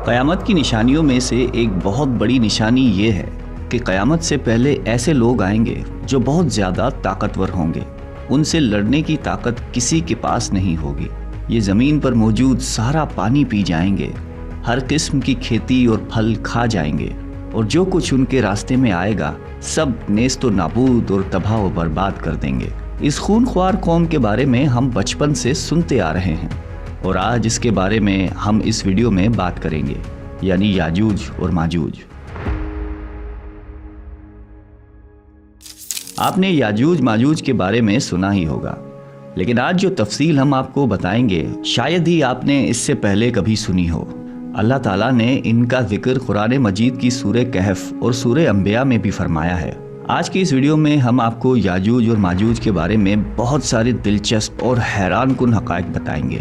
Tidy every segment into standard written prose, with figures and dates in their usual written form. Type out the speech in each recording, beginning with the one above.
قیامت کی نشانیوں میں سے ایک بہت بڑی نشانی یہ ہے کہ قیامت سے پہلے ایسے لوگ آئیں گے جو بہت زیادہ طاقتور ہوں گے. ان سے لڑنے کی طاقت کسی کے پاس نہیں ہوگی. یہ زمین پر موجود سارا پانی پی جائیں گے، ہر قسم کی کھیتی اور پھل کھا جائیں گے، اور جو کچھ ان کے راستے میں آئے گا سب نیست و نابود اور تباہ و برباد کر دیں گے. اس خونخوار قوم کے بارے میں ہم بچپن سے سنتے آ رہے ہیں، اور آج اس کے بارے میں ہم اس ویڈیو میں بات کریں گے، یعنی یاجوج اور ماجوج. آپ نے یاجوج ماجوج کے بارے میں سنا ہی ہوگا، لیکن آج جو تفصیل ہم آپ کو بتائیں گے شاید ہی آپ نے اس سے پہلے کبھی سنی ہو. اللہ تعالیٰ نے ان کا ذکر قرآن مجید کی سورہ کہف اور سورہ انبیاء میں بھی فرمایا ہے. آج کی اس ویڈیو میں ہم آپ کو یاجوج اور ماجوج کے بارے میں بہت سارے دلچسپ اور حیران کن حقائق بتائیں گے.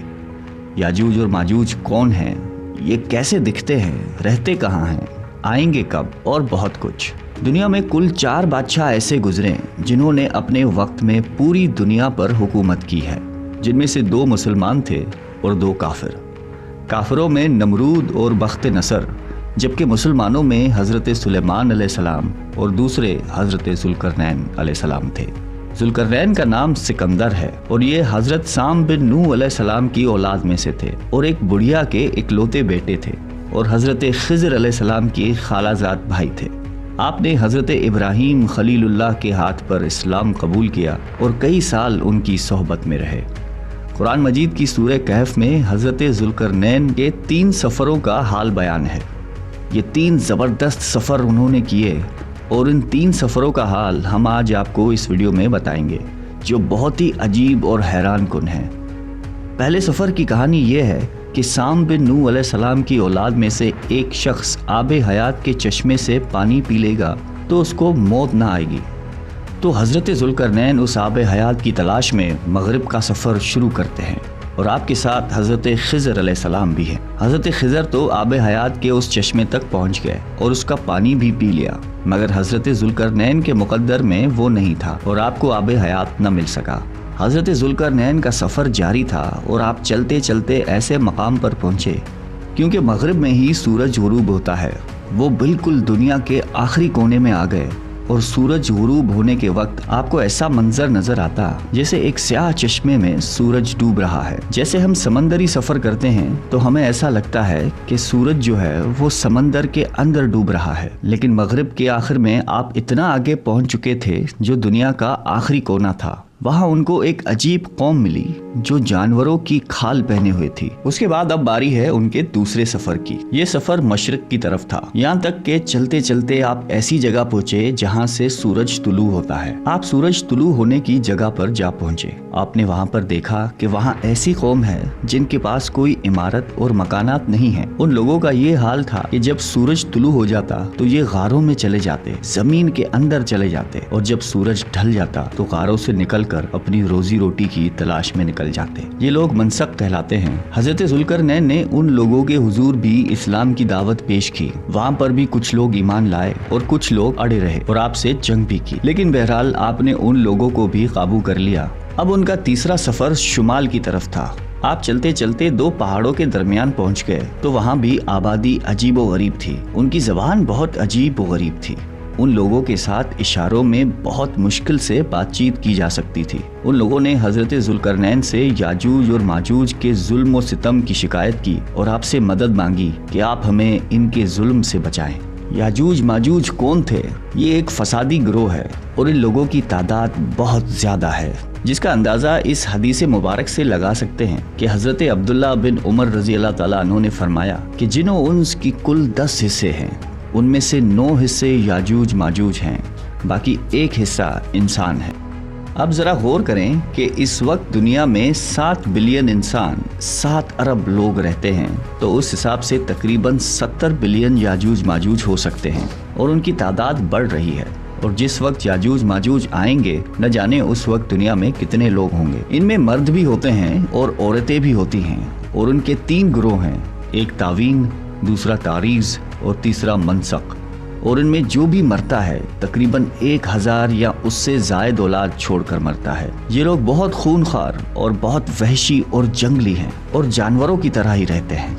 یاجوج اور ماجوج کون ہیں، یہ کیسے دکھتے ہیں، رہتے کہاں ہیں، آئیں گے کب، اور بہت کچھ. دنیا میں کل 4 بادشاہ ایسے گزرے جنہوں نے اپنے وقت میں پوری دنیا پر حکومت کی ہے، جن میں سے 2 مسلمان تھے اور 2 کافر. کافروں میں نمرود اور بخت نصر، جبکہ مسلمانوں میں حضرت سلیمان علیہ السلام اور دوسرے حضرت ذوالقرنین علیہ السلام تھے. ذوالقرنین کا نام سکندر ہے اور یہ حضرت سام بن نوح علیہ السلام کی اولاد میں سے تھے اور ایک بڑھیا کے اکلوتے بیٹے تھے، اور حضرت خضر علیہ السلام کی خالہ زاد بھائی تھے. آپ نے حضرت ابراہیم خلیل اللہ کے ہاتھ پر اسلام قبول کیا اور کئی سال ان کی صحبت میں رہے. قرآن مجید کی سورہ کہف میں حضرت ذوالقرنین کے 3 سفروں کا حال بیان ہے. یہ 3 زبردست سفر انہوں نے کیے، اور ان 3 سفروں کا حال ہم آج آپ کو اس ویڈیو میں بتائیں گے، جو بہت ہی عجیب اور حیران کن ہے. پہلے سفر کی کہانی یہ ہے کہ سام بن نوح علیہ السلام کی اولاد میں سے ایک شخص آب حیات کے چشمے سے پانی پی لے گا تو اس کو موت نہ آئے گی. تو حضرت ذوالقرنین اس آب حیات کی تلاش میں مغرب کا سفر شروع کرتے ہیں، اور آپ کے ساتھ حضرت خضر علیہ السلام بھی ہیں. حضرت خضر تو آب حیات کے اس چشمے تک پہنچ گئے اور اس کا پانی بھی پی لیا، مگر حضرت ذوالقرنین کے مقدر میں وہ نہیں تھا اور آپ کو آب حیات نہ مل سکا. حضرت ذوالقرنین کا سفر جاری تھا اور آپ چلتے چلتے ایسے مقام پر پہنچے کیونکہ مغرب میں ہی سورج غروب ہوتا ہے. وہ بالکل دنیا کے آخری کونے میں آ گئے، اور سورج غروب ہونے کے وقت آپ کو ایسا منظر نظر آتا جیسے ایک سیاہ چشمے میں سورج ڈوب رہا ہے. جیسے ہم سمندری سفر کرتے ہیں تو ہمیں ایسا لگتا ہے کہ سورج جو ہے وہ سمندر کے اندر ڈوب رہا ہے، لیکن مغرب کے آخر میں آپ اتنا آگے پہنچ چکے تھے جو دنیا کا آخری کونا تھا. وہاں ان کو ایک عجیب قوم ملی جو جانوروں کی کھال پہنے ہوئے تھی. اس کے بعد اب باری ہے ان کے دوسرے سفر کی. یہ سفر مشرق کی طرف تھا، یہاں تک کہ چلتے چلتے آپ ایسی جگہ پہنچے جہاں سے سورج طلوع ہوتا ہے. آپ سورج طلوع ہونے کی جگہ پر جا پہنچے. آپ نے وہاں پر دیکھا کہ وہاں ایسی قوم ہے جن کے پاس کوئی عمارت اور مکانات نہیں ہیں. ان لوگوں کا یہ حال تھا کہ جب سورج طلوع ہو جاتا تو یہ غاروں میں چلے جاتے، زمین کے اندر چلے جاتے، اور جب سورج ڈھل جاتا تو غاروں سے نکل کر اپنی روزی روٹی کی تلاش میں نکل جاتے. یہ لوگ منسک کہلاتے ہیں. حضرت ذوالقرنین نے ان لوگوں کے حضور بھی اسلام کی دعوت پیش کی. وہاں پر بھی کچھ لوگ ایمان لائے اور کچھ لوگ اڑے رہے اور آپ سے جنگ بھی کی، لیکن بہرحال آپ نے ان لوگوں کو بھی قابو کر لیا. اب ان کا تیسرا سفر شمال کی طرف تھا. آپ چلتے چلتے 2 پہاڑوں کے درمیان پہنچ گئے تو وہاں بھی آبادی عجیب و غریب تھی. ان کی زبان بہت عجیب و غریب تھی. ان لوگوں کے ساتھ اشاروں میں بہت مشکل سے بات چیت کی جا سکتی تھی. ان لوگوں نے حضرت ذوالقرنین سے یاجوج اور ماجوج کے ظلم و ستم کی شکایت کی اور آپ سے مدد مانگی کہ آپ ہمیں ان کے ظلم سے بچائیں. یاجوج ماجوج کون تھے؟ یہ ایک فسادی گروہ ہے اور ان لوگوں کی تعداد بہت زیادہ ہے، جس کا اندازہ اس حدیث مبارک سے لگا سکتے ہیں کہ حضرت عبداللہ بن عمر رضی اللہ تعالیٰ عنہ نے فرمایا کہ جنوں انس کی کل 10 حصے ہیں، ان میں سے 9 حصے یاجوج ماجوج ہیں، باقی 1 حصہ انسان ہے. اب ذرا غور کریں کہ اس وقت دنیا میں 7 بلین انسان، 7 ارب لوگ رہتے ہیں، تو اس حساب سے تقریباً 70 بلین یاجوج ماجوج ہو سکتے ہیں، اور ان کی تعداد بڑھ رہی ہے. اور جس وقت یاجوج ماجوج آئیں گے نہ جانے اس وقت دنیا میں کتنے لوگ ہوں گے. ان میں مرد بھی ہوتے ہیں اور عورتیں بھی ہوتی ہیں، اور ان کے 3 گروہ ہیں، ایک تعوین، دوسرا تاریز اور تیسرا منسق. اور ان میں جو بھی مرتا ہے تقریباً 1000 یا اس سے زائد اولاد چھوڑ کر مرتا ہے. یہ لوگ بہت خونخوار اور بہت وحشی اور جنگلی ہیں اور جانوروں کی طرح ہی رہتے ہیں.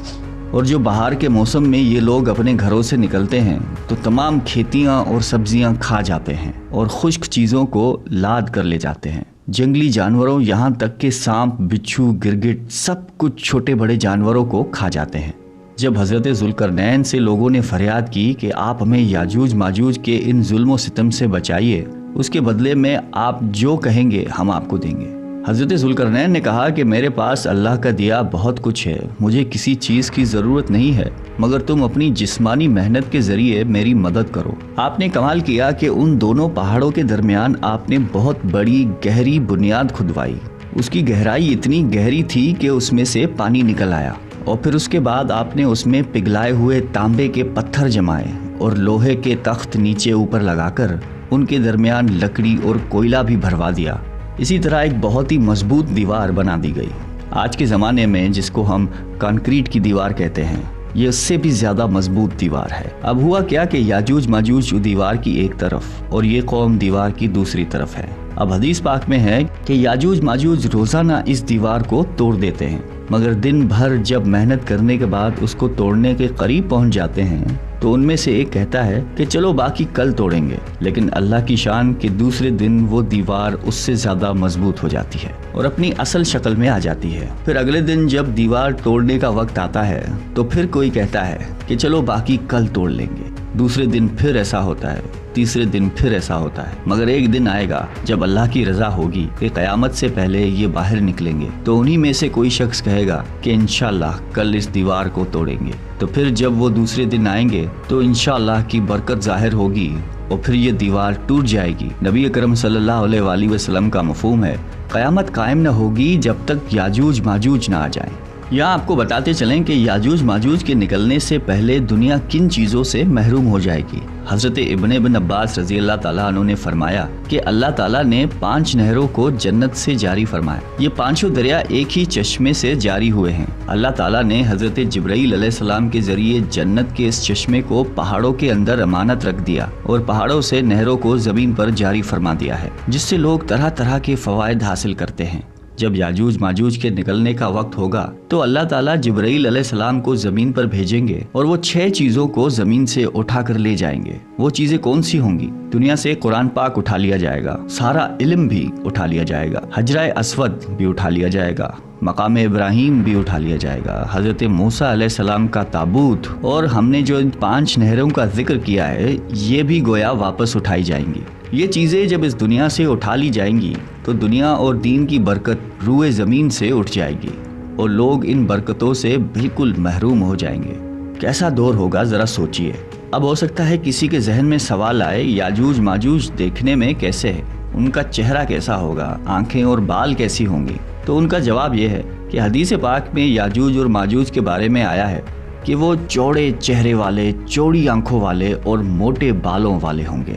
اور جو بہار کے موسم میں یہ لوگ اپنے گھروں سے نکلتے ہیں تو تمام کھیتیاں اور سبزیاں کھا جاتے ہیں اور خشک چیزوں کو لاد کر لے جاتے ہیں۔ جنگلی جانوروں یہاں تک کہ سانپ، بچھو، گرگٹ سب کچھ چھوٹے بڑے جانوروں کو کھا جاتے ہیں۔ جب حضرت ذوالقرنین سے لوگوں نے فریاد کی کہ آپ ہمیں یاجوج ماجوج کے ان ظلم و ستم سے بچائیے، اس کے بدلے میں آپ جو کہیں گے ہم آپ کو دیں گے، حضرت ذوالقرنین نے کہا کہ میرے پاس اللہ کا دیا بہت کچھ ہے، مجھے کسی چیز کی ضرورت نہیں ہے، مگر تم اپنی جسمانی محنت کے ذریعے میری مدد کرو۔ آپ نے کمال کیا کہ ان دونوں پہاڑوں کے درمیان آپ نے بہت بڑی گہری بنیاد کھدوائی۔ اس کی گہرائی اتنی گہری تھی کہ اس میں سے پانی نکل آیا، اور پھر اس کے بعد آپ نے اس میں پگھلائے ہوئے تانبے کے پتھر جمائے اور لوہے کے تخت نیچے اوپر لگا کر ان کے درمیان لکڑی اور کوئلہ بھی بھروا دیا۔ اسی طرح ایک بہت ہی مضبوط دیوار بنا دی گئی۔ آج کے زمانے میں جس کو ہم کانکریٹ کی دیوار کہتے ہیں، یہ اس سے بھی زیادہ مضبوط دیوار ہے۔ اب ہوا کیا کہ یاجوج ماجوج دیوار کی ایک طرف اور یہ قوم دیوار کی دوسری طرف ہے۔ اب حدیث پاک میں ہے کہ یاجوج ماجوج روزانہ اس دیوار کو توڑ دیتے ہیں، مگر دن بھر جب محنت کرنے کے بعد اس کو توڑنے کے قریب پہنچ جاتے ہیں تو ان میں سے ایک کہتا ہے کہ چلو باقی کل توڑیں گے، لیکن اللہ کی شان کہ دوسرے دن وہ دیوار اس سے زیادہ مضبوط ہو جاتی ہے اور اپنی اصل شکل میں آ جاتی ہے۔ پھر اگلے دن جب دیوار توڑنے کا وقت آتا ہے تو پھر کوئی کہتا ہے کہ چلو باقی کل توڑ لیں گے، دوسرے دن پھر ایسا ہوتا ہے، تیسرے دن پھر ایسا ہوتا ہے، مگر ایک دن آئے گا جب اللہ کی رضا ہوگی کہ قیامت سے پہلے یہ باہر نکلیں گے، تو انہی میں سے کوئی شخص کہے گا کہ انشاءاللہ کل اس دیوار کو توڑیں گے۔ تو پھر جب وہ دوسرے دن آئیں گے تو انشاءاللہ کی برکت ظاہر ہوگی اور پھر یہ دیوار ٹوٹ جائے گی۔ نبی اکرم صلی اللہ علیہ وآلہ وسلم کا مفہوم ہے قیامت قائم نہ ہوگی جب تک یاجوج ماجوج نہ آ جائیں۔ یہاں آپ کو بتاتے چلیں کہ یاجوج ماجوج کے نکلنے سے پہلے دنیا کن چیزوں سے محروم ہو جائے گی۔ حضرت ابن عباس رضی اللہ تعالیٰ عنہ نے فرمایا کہ اللہ تعالیٰ نے 5 نہروں کو جنت سے جاری فرمایا۔ یہ 5 دریا ایک ہی چشمے سے جاری ہوئے ہیں۔ اللہ تعالیٰ نے حضرت جبرائیل علیہ السلام کے ذریعے جنت کے اس چشمے کو پہاڑوں کے اندر امانت رکھ دیا اور پہاڑوں سے نہروں کو زمین پر جاری فرما دیا ہے، جس سے لوگ طرح طرح کے فوائد حاصل کرتے ہیں۔ جب یاجوج ماجوج کے نکلنے کا وقت ہوگا تو اللہ تعالیٰ جبرائیل علیہ السلام کو زمین پر بھیجیں گے اور وہ 6 چیزوں کو زمین سے اٹھا کر لے جائیں گے۔ وہ چیزیں کون سی ہوں گی؟ دنیا سے قرآن پاک اٹھا لیا جائے گا، سارا علم بھی اٹھا لیا جائے گا، حجرہ اسود بھی اٹھا لیا جائے گا، مقام ابراہیم بھی اٹھا لیا جائے گا، حضرت موسیٰ علیہ السلام کا تابوت، اور ہم نے جو 5 نہروں کا ذکر کیا ہے یہ بھی گویا واپس اٹھائی جائیں گی۔ یہ چیزیں جب اس دنیا سے اٹھا لی جائیں گی تو دنیا اور دین کی برکت روئے زمین سے اٹھ جائے گی اور لوگ ان برکتوں سے بالکل محروم ہو جائیں گے۔ کیسا دور ہوگا ذرا سوچئے۔ اب ہو سکتا ہے کسی کے ذہن میں سوال آئے، یاجوج ماجوج دیکھنے میں کیسے ہے؟ ان کا چہرہ کیسا ہوگا؟ آنکھیں اور بال کیسی ہوں گی؟ تو ان کا جواب یہ ہے کہ حدیث پاک میں یاجوج اور ماجوج کے بارے میں آیا ہے کہ وہ چوڑے چہرے والے، چوڑی آنکھوں والے اور موٹے بالوں والے ہوں گے۔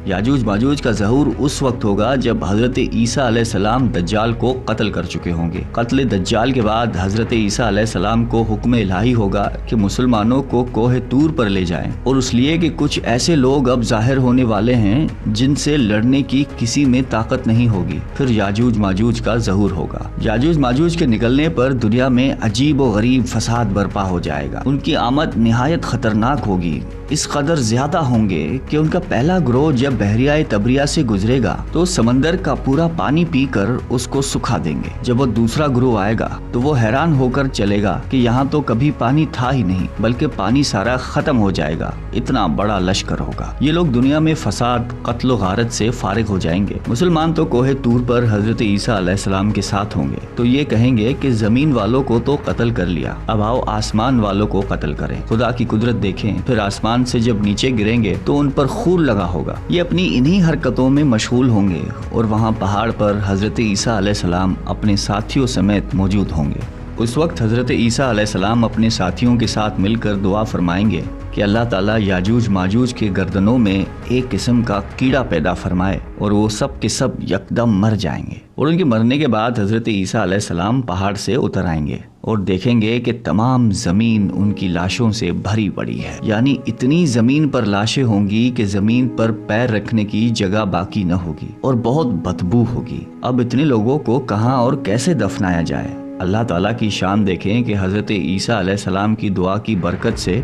یاجوج ماجوج کا ظہور اس وقت ہوگا جب حضرت عیسیٰ علیہ السلام دجال کو قتل کر چکے ہوں گے۔ قتل دجال کے بعد حضرت عیسیٰ علیہ السلام کو حکم الہی ہوگا کہ مسلمانوں کو کوہ طور پر لے جائیں، اور اس لیے کہ کچھ ایسے لوگ اب ظاہر ہونے والے ہیں جن سے لڑنے کی کسی میں طاقت نہیں ہوگی۔ پھر یاجوج ماجوج کا ظہور ہوگا۔ یاجوج ماجوج کے نکلنے پر دنیا میں عجیب و غریب فساد برپا ہو جائے گا۔ ان کی آمد نہایت خطرناک ہوگی، اس قدر زیادہ ہوں گے کہ ان کا پہلا گروہ جب بحریہ تبریہ سے گزرے گا تو سمندر کا پورا پانی پی کر اس کو سکھا دیں گے۔ جب وہ دوسرا گروہ آئے گا تو وہ حیران ہو کر چلے گا کہ یہاں تو کبھی پانی تھا ہی نہیں، بلکہ پانی سارا ختم ہو جائے گا، اتنا بڑا لشکر ہوگا۔ یہ لوگ دنیا میں فساد، قتل و غارت سے فارغ ہو جائیں گے۔ مسلمان تو کوہ طور پر حضرت عیسیٰ علیہ السلام کے ساتھ ہوں گے تو یہ کہیں گے کہ زمین والوں کو تو قتل کر لیا، اب آؤ آسمان والوں کو قتل کریں۔ خدا کی قدرت دیکھیں، پھر آسمان سے جب نیچے گریں گے تو ان پر خور لگا ہوگا۔ یہ اپنی انہی حرکتوں میں مشغول ہوں گے اور وہاں پہاڑ پر حضرت عیسیٰ علیہ السلام اپنے ساتھیوں سمیت موجود ہوں گے۔ اس وقت حضرت عیسیٰ علیہ السلام اپنے ساتھیوں کے ساتھ مل کر دعا فرمائیں گے کہ اللہ تعالیٰ یاجوج ماجوج کے گردنوں میں ایک قسم کا کیڑا پیدا فرمائے اور وہ سب کے سب یکدم مر جائیں گے، اور ان کے مرنے کے بعد حضرت عیسیٰ علیہ السلام پہاڑ سے اتر آئیں گے اور دیکھیں گے کہ تمام زمین ان کی لاشوں سے بھری پڑی ہے، یعنی اتنی زمین پر لاشیں ہوں گی کہ زمین پر پیر رکھنے کی جگہ باقی نہ ہوگی اور بہت بدبو ہوگی۔ اب اتنے لوگوں کو کہاں اور کیسے دفنایا جائے؟ اللہ تعالیٰ کی شان دیکھیں کہ حضرت عیسیٰ علیہ السلام کی دعا کی برکت سے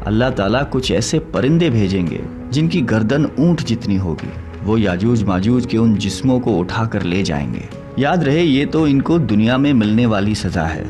اللہ تعالیٰ کچھ ایسے پرندے بھیجیں گے جن کی گردن اونٹ جتنی ہوگی، وہ یاجوج ماجوج کے ان جسموں کو اٹھا کر لے جائیں گے۔ یاد رہے یہ تو ان کو دنیا میں ملنے والی سزا ہے،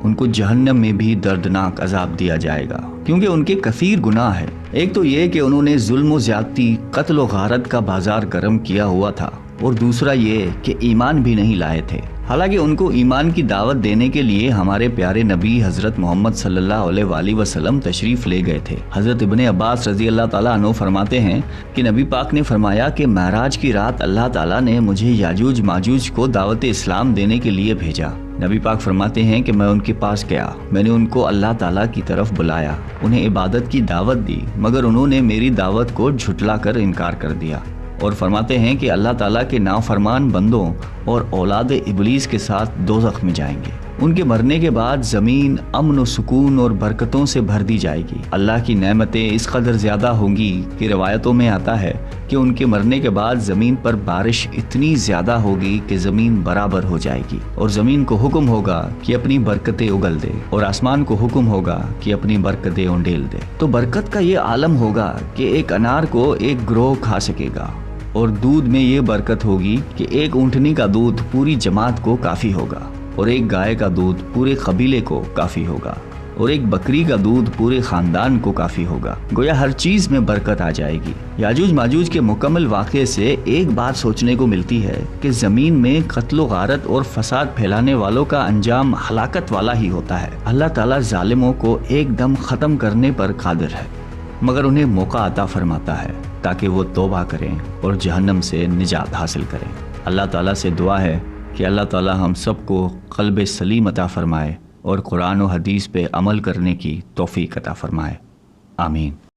ان کو جہنم میں بھی دردناک عذاب دیا جائے گا، کیونکہ ان کے کثیر گناہ ہے۔ ایک تو یہ کہ انہوں نے ظلم و زیادتی، قتل و غارت کا بازار گرم کیا ہوا تھا، اور دوسرا یہ کہ ایمان بھی نہیں لائے تھے۔ حالانکہ ان کو ایمان کی دعوت دینے کے لیے ہمارے پیارے نبی حضرت محمد صلی اللہ علیہ وآلہ وسلم تشریف لے گئے تھے۔ حضرت ابن عباس رضی اللہ تعالیٰ عنہ فرماتے ہیں کہ نبی پاک نے فرمایا کہ معراج کی رات اللہ تعالیٰ نے مجھے یاجوج ماجوج کو دعوت اسلام دینے کے لیے بھیجا۔ نبی پاک فرماتے ہیں کہ میں ان کے پاس گیا، میں نے ان کو اللہ تعالیٰ کی طرف بلایا، انہیں عبادت کی دعوت دی، مگر انہوں نے میری دعوت کو جھٹلا کر انکار کر دیا، اور فرماتے ہیں کہ اللہ تعالیٰ کے نافرمان بندوں اور اولاد ابلیس کے ساتھ دوزخ میں جائیں گے۔ ان کے مرنے کے بعد زمین امن و سکون اور برکتوں سے بھر دی جائے گی۔ اللہ کی نعمتیں اس قدر زیادہ ہوں گی کہ روایتوں میں آتا ہے کہ ان کے مرنے کے بعد زمین پر بارش اتنی زیادہ ہوگی کہ زمین برابر ہو جائے گی، اور زمین کو حکم ہوگا کہ اپنی برکتیں اگل دے، اور آسمان کو حکم ہوگا کہ اپنی برکتیں انڈیل دے۔ تو برکت کا یہ عالم ہوگا کہ ایک انار کو ایک گروہ کھا سکے گا، اور دودھ میں یہ برکت ہوگی کہ ایک اونٹنی کا دودھ پوری جماعت کو کافی ہوگا، اور ایک گائے کا دودھ پورے قبیلے کو کافی ہوگا، اور ایک بکری کا دودھ پورے خاندان کو کافی ہوگا۔ گویا ہر چیز میں برکت آ جائے گی۔ یاجوج ماجوج کے مکمل واقعے سے ایک بات سوچنے کو ملتی ہے کہ زمین میں قتل و غارت اور فساد پھیلانے والوں کا انجام ہلاکت والا ہی ہوتا ہے۔ اللہ تعالیٰ ظالموں کو ایک دم ختم کرنے پر قادر ہے، مگر انہیں موقع عطا فرماتا ہے تاکہ وہ توبہ کریں اور جہنم سے نجات حاصل کریں۔ اللہ تعالیٰ سے دعا ہے کہ اللہ تعالیٰ ہم سب کو قلب سلیم عطا فرمائے اور قرآن و حدیث پہ عمل کرنے کی توفیق عطا فرمائے۔ آمین۔